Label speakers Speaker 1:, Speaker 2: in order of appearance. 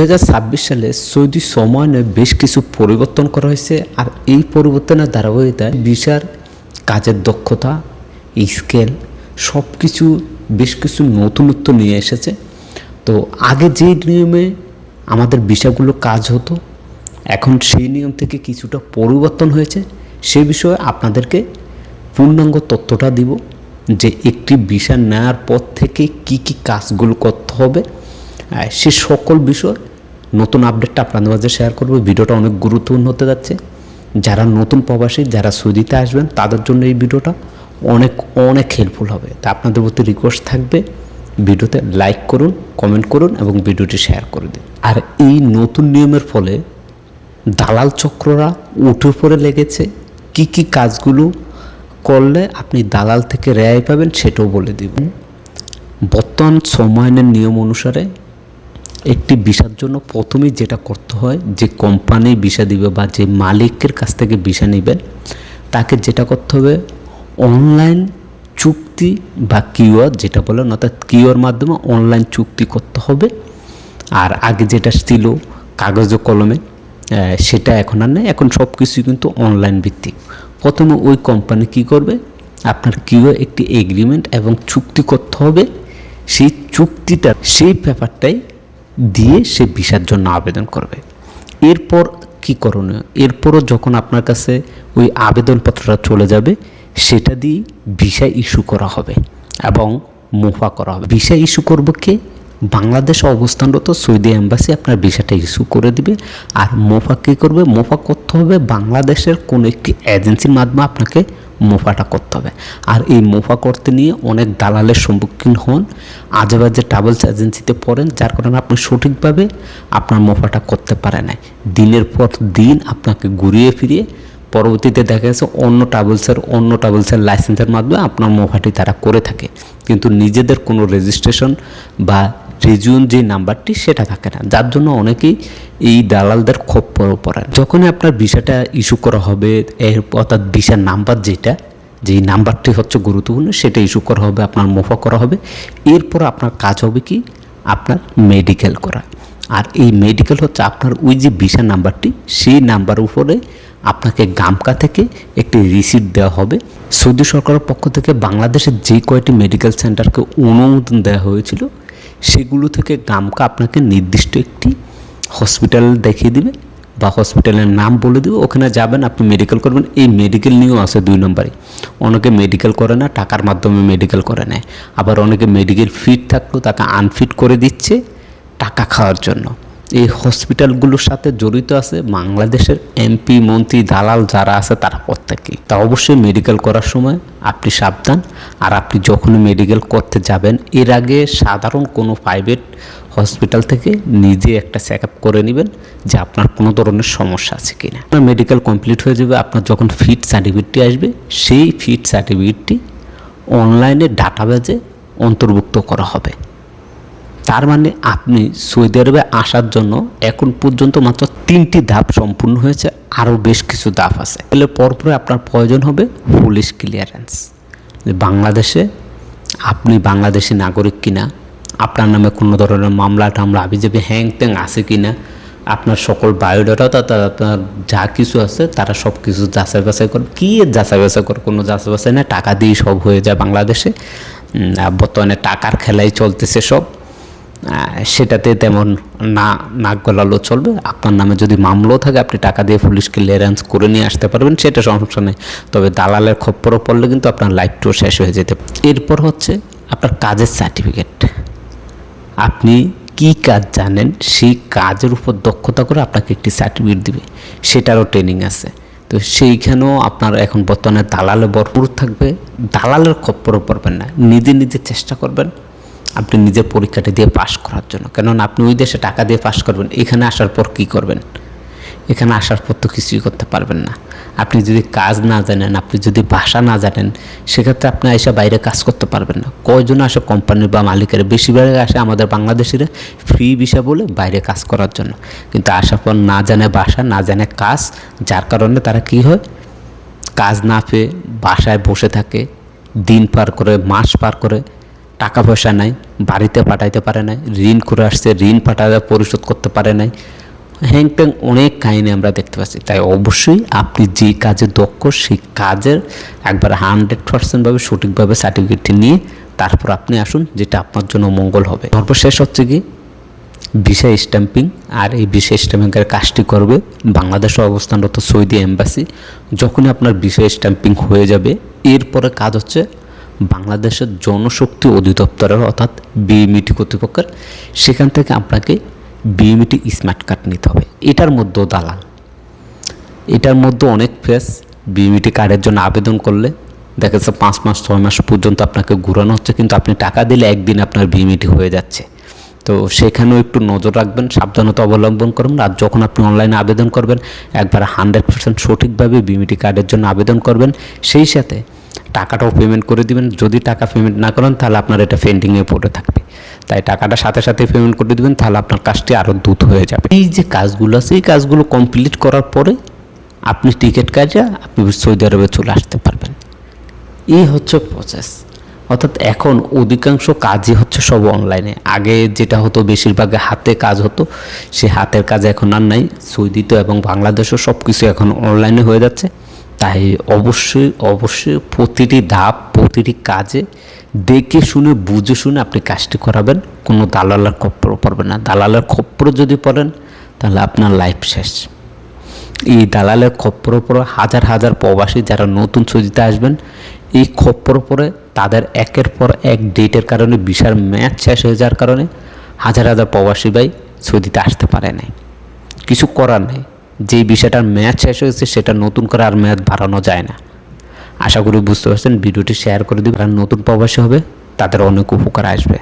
Speaker 1: 2026 সালে সৌদি সময়ে বেশ কিছু পরিবর্তন করা হয়েছে। আর এই পরিবর্তনের ধারাবাহিকতায় ভিসার কাজের দক্ষতা, স্কেল সব কিছু বেশ কিছু নতুনত্ব নিয়ে এসেছে। তো আগে যে নিয়মে আমাদের ভিসাগুলো কাজ হতো, এখন সেই নিয়ম থেকে কিছুটা পরিবর্তন হয়েছে। সে বিষয়ে আপনাদেরকে পূর্ণাঙ্গ তথ্যটা দিব যে একটি ভিসা নেওয়ার পর থেকে কি কি কাজগুলো করতে হবে, সে সকল বিষয় নতুন আপডেটটা আপনাদের মাঝে শেয়ার করব। ভিডিওটা অনেক গুরুত্বপূর্ণ হতে যাচ্ছে। যারা নতুন প্রবাসী, যারা সৌদিতে আসবেন, তাদের জন্য এই ভিডিওটা অনেক অনেক হেল্পফুল হবে। তা আপনাদের প্রতি রিকোয়েস্ট থাকবে, ভিডিওতে লাইক করুন, কমেন্ট করুন এবং ভিডিওটি শেয়ার করে দিন। আর এই নতুন নিয়মের ফলে দালাল চক্ররা উঠে পড়ে লেগেছে। কি কি কাজগুলো করলে আপনি দালাল থেকে রেহাই পাবেন সেটাও বলে দিব। বর্তমান সময়ের নিয়ম অনুসারে একটি ভিসার জন্য প্রথমেই যেটা করতে হয়, যে কোম্পানি ভিসা দিবে বা যে মালিকের কাছ থেকে ভিসা নেবেন, তাকে যেটা করতে হবে, অনলাইন চুক্তি বা কিউআর যেটা বলেন, অর্থাৎ কিউআর মাধ্যমে অনলাইন চুক্তি করতে হবে। আর আগে যেটা ছিল কাগজ কলমে, সেটা এখন আর নেই। এখন সব কিছুই কিন্তু অনলাইন ভিত্তিক। প্রথমে ওই কোম্পানি কী করবে, আপনার কিউআর একটি এগ্রিমেন্ট এবং চুক্তি করতে হবে। সেই চুক্তিটা, সেই পেপারটাই দিয়ে সে ভিসার জন্য আবেদন করবে। এরপর কি করণীয়, এরপরও যখন আপনার কাছে ওই আবেদনপত্রটা চলে যাবে, সেটা দিয়ে ভিসা ইস্যু করা হবে এবং মোফা করা হবে। ভিসা ইস্যু করবো কে, বাংলাদেশে অবস্থানরত সৌদি এম্বাসি আপনার ভিসাটা ইস্যু করে দিবে। আর মোফা কী করবে, মোফা করতে হবে বাংলাদেশের কোনো একটি এজেন্সির মাধ্যমে আপনাকে মোফাটা করতে হবে। আর এই মোফা করতে নিয়ে অনেক দালালের সম্মুখীন হন, আজেবাজে ট্রাভেলস এজেন্সিতে পড়েন, যার কারণে আপনি সঠিকভাবে আপনার মোফাটা করতে পারেন না। দিনের পর দিন আপনাকে ঘুরিয়ে ফিরিয়ে পরবর্তীতে দেখা গেছে অন্য ট্রাভেলসের লাইসেন্সের মাধ্যমে আপনার মোফাটি তারা করে থাকে, কিন্তু নিজেদের কোনো রেজিস্ট্রেশন বা রিজিউন যে নাম্বারটি সেটা থাকে না, যার জন্য অনেকেই এই দালালদের খপ্পরে পড়েন। যখনই আপনার ভিসাটা ইস্যু করা হবে, অর্থাৎ ভিসার নাম্বার যেই নাম্বারটি হচ্ছে গুরুত্বপূর্ণ, সেটা ইস্যু করা হবে, আপনার মোফা করা হবে। এরপর আপনার কাজ হবে কি, আপনার মেডিকেল করা। আর এই মেডিকেল হচ্ছে আপনার ওই যে ভিসা নাম্বারটি, সেই নাম্বার উপরে আপনাকে গামকা থেকে একটি রিসিপ্ট দেওয়া হবে। সৌদি সরকারের পক্ষ থেকে বাংলাদেশের যে কয়টি মেডিকেল সেন্টারকে অনুমোদন দেওয়া হয়েছিল, সেগুলো থেকে গামকা আপনাকে নির্দিষ্ট একটি হসপিটাল দেখিয়ে দিবে বা হসপিটালের নাম বলে দেবে। ওখানে যাবেন, আপনি মেডিকেল করবেন। এই মেডিকেল নিয়েও আছে 2 নম্বরে। অনেকে মেডিকেল করে না, টাকার মাধ্যমে মেডিকেল করে নেয়। আবার অনেকে মেডিকেল ফিট থাকলেও তাকে আনফিট করে দিচ্ছে টাকা খাওয়ার জন্য। এই হসপিটালগুলোর সাথে জড়িত আছে বাংলাদেশের এমপি, মন্ত্রী, দালাল যারা আছে তারা প্রত্যেকেই। তা অবশ্যই মেডিকেল করার সময় আপনি সাবধান। আর আপনি যখনই মেডিকেল করতে যাবেন, এর আগে সাধারণ কোনো প্রাইভেট হসপিটাল থেকে নিজে একটা চেক আপ করে নেবেন যে আপনার কোনো ধরনের সমস্যা আছে কি না। আপনার মেডিকেল কমপ্লিট হয়ে যাবে। আপনার যখন ফিট সার্টিফিকেটটি আসবে, সেই ফিট সার্টিফিকেটটি অনলাইনে ডাটাবেজে অন্তর্ভুক্ত করা হবে। তার মানে আপনি সৌদি আরবে আসার জন্য এখন পর্যন্ত মাত্র 3টি ধাপ সম্পূর্ণ হয়েছে, আরও বেশ কিছু ধাপ আছে। এর পরপরে আপনার প্রয়োজন হবে পুলিশ ক্লিয়ারেন্স। বাংলাদেশে আপনি বাংলাদেশি নাগরিক কিনা, আপনার নামে কোনো ধরনের মামলা টামলা আবিজাবি হ্যাং ত্যাং আছে কিনা, আপনার সকল বায়োডাটা, আপনার যা কিছু আছে তারা সব কিছু যাচাই বাছাই করে। কী যাচাই বাছাই করে, কোনো যাচাই বাছাই না, টাকা দিয়ে সব হয়ে যায় বাংলাদেশে। বর্তমানে টাকার খেলাই চলতেছে সব, সেটাতে তেমন নাক গলালেও চলবে। আপনার নামে যদি মামলাও থাকে, আপনি টাকা দিয়ে পুলিশ ক্লিয়ারেন্স করে নিয়ে আসতে পারবেন, সেটা সমস্যা নেই। তবে দালালের খপ্পরও পড়লে কিন্তু আপনার লাইফটাও শেষ হয়ে যেতে পারে। এরপর হচ্ছে আপনার কাজের সার্টিফিকেট। আপনি কি কাজ জানেন, সেই কাজের উপর দক্ষতা করে আপনাকে একটি সার্টিফিকেট দিবে, সেটারও ট্রেনিং আছে। তো সেইখানেও আপনার এখন বর্তমানে দালালে ভরপুর থাকবে। দালালের খপ্পরও পড়বেন না, নিজে নিজে চেষ্টা করবেন আপনি নিজের পরীক্ষাটা দিয়ে পাশ করার জন্য। কেননা আপনি ওই দেশে টাকা দিয়ে পাশ করবেন, এখানে আসার পর কী করবেন? এখানে আসার পর তো কিছুই করতে পারবেন না। আপনি যদি কাজ না জানেন, আপনি যদি ভাষা না জানেন, সেক্ষেত্রে আপনি এসে বাইরে কাজ করতে পারবেন না। কয়জন আসে কোম্পানির বা মালিকের, বেশিরভাগ আসে আমাদের বাংলাদেশিরা ফ্রি ভিসা বলে বাইরে কাজ করার জন্য, কিন্তু আসার পর না জানে ভাষা, না জানে কাজ, যার কারণে তারা কী হয়, কাজ না পেয়ে বাসায় বসে থাকে, দিন পার করে, মাস পার করে, টাকা পয়সা নাই, বাড়িতে পাঠাইতে পারে নাই, ঋণ করে আসছে, ঋণ পাঠাতে পরিশোধ করতে পারে নাই, হ্যাং ট্যাং অনেক কাহিনী আমরা দেখতে পাচ্ছি। তাই অবশ্যই আপনি যে কাজে দক্ষ সেই কাজের একবার 100% সঠিকভাবে সার্টিফিকেটটি নিয়ে তারপর আপনি আসুন, যেটা আপনার জন্য মঙ্গল হবে। সর্বশেষ হচ্ছে কি ভিসা স্ট্যাম্পিং। আর এই ভিসা স্ট্যাম্পিংয়ের কাজটি করবে বাংলাদেশে অবস্থানরত সৌদি এম্বাসি। যখনই আপনার ভিসা স্ট্যাম্পিং হয়ে যাবে, এরপরে কাজ হচ্ছে বাংলাদেশের জনশক্তি অধিদপ্তরের অর্থাৎ বিএমইটি কর্তৃপক্ষের, সেখান থেকে আপনাকে বিএমইটি স্মার্ট কার্ড নিতে হবে। এটার মধ্যেও দালাল, এটার মধ্যে অনেক ফেস। বিএমইটি কার্ডের জন্য আবেদন করলে দেখা যাচ্ছে 5 মাস 6 মাস পর্যন্ত আপনাকে ঘুরানো হচ্ছে, কিন্তু আপনি টাকা দিলে একদিন আপনার বিএমইটি হয়ে যাচ্ছে। তো সেখানেও একটু নজর রাখবেন, সাবধানতা অবলম্বন করবেন। আর যখন আপনি অনলাইনে আবেদন করবেন একবার 100% সঠিকভাবে বিএমইটি কার্ডের জন্য আবেদন করবেন, সেই সাথে টাকাটাও পেমেন্ট করে দিবেন। যদি টাকা পেমেন্ট না করেন তাহলে আপনার এটা পেন্ডিংয়ে পড়ে থাকবে। তাই টাকাটা সাথে সাথে পেমেন্ট করে দিবেন, তাহলে আপনার কাজটি আরও দ্রুত হয়ে যাবে। এই যে কাজগুলো আছে, এই কাজগুলো কমপ্লিট করার পরে আপনি টিকিট কাটিয়ে আপনি সৌদি আরবে চলে আসতে পারবেন। এই হচ্ছে প্রসেস। অর্থাৎ এখন অধিকাংশ কাজই হচ্ছে সব অনলাইনে। আগে যেটা হতো বেশিরভাগ হাতে কাজ হতো, সে হাতের কাজ এখন আর নাই। সৌদিতে এবং বাংলাদেশও সব কিছু এখন অনলাইনে হয়ে যাচ্ছে। তাই অবশ্যই অবশ্যই প্রতিটি ধাপ প্রতিটি কাজে দেখে শুনে বুঝে শুনে আপনি কাজটি করাবেন। কোনো দালালের খপ্পরও পড়বেন না। দালালের খপ্পর যদি পড়েন তাহলে আপনার লাইফ শেষ। এই দালালের খপ্পর পরে হাজার হাজার প্রবাসী যারা নতুন সৌদিতে আসবেন, এই খপ্পর পরে তাদের একের পর এক ডেটের কারণে ভিসার মেয়াদ শেষ হয়ে যাওয়ার কারণে হাজার হাজার প্রবাসী ভাই সৌদিতে আসতে পারে নাই। কিছু করার নেই, যেই ভিসাটার মেয়াদ শেষ হয়েছে সেটা নতুন করে আর মেয়াদ বাড়ানো যায় না। আশা করি বুঝতে পারছেন। ভিডিওটি শেয়ার করে দিবেন। যারা নতুন প্রবাসী হবে তাদের অনেক উপকার আসবে।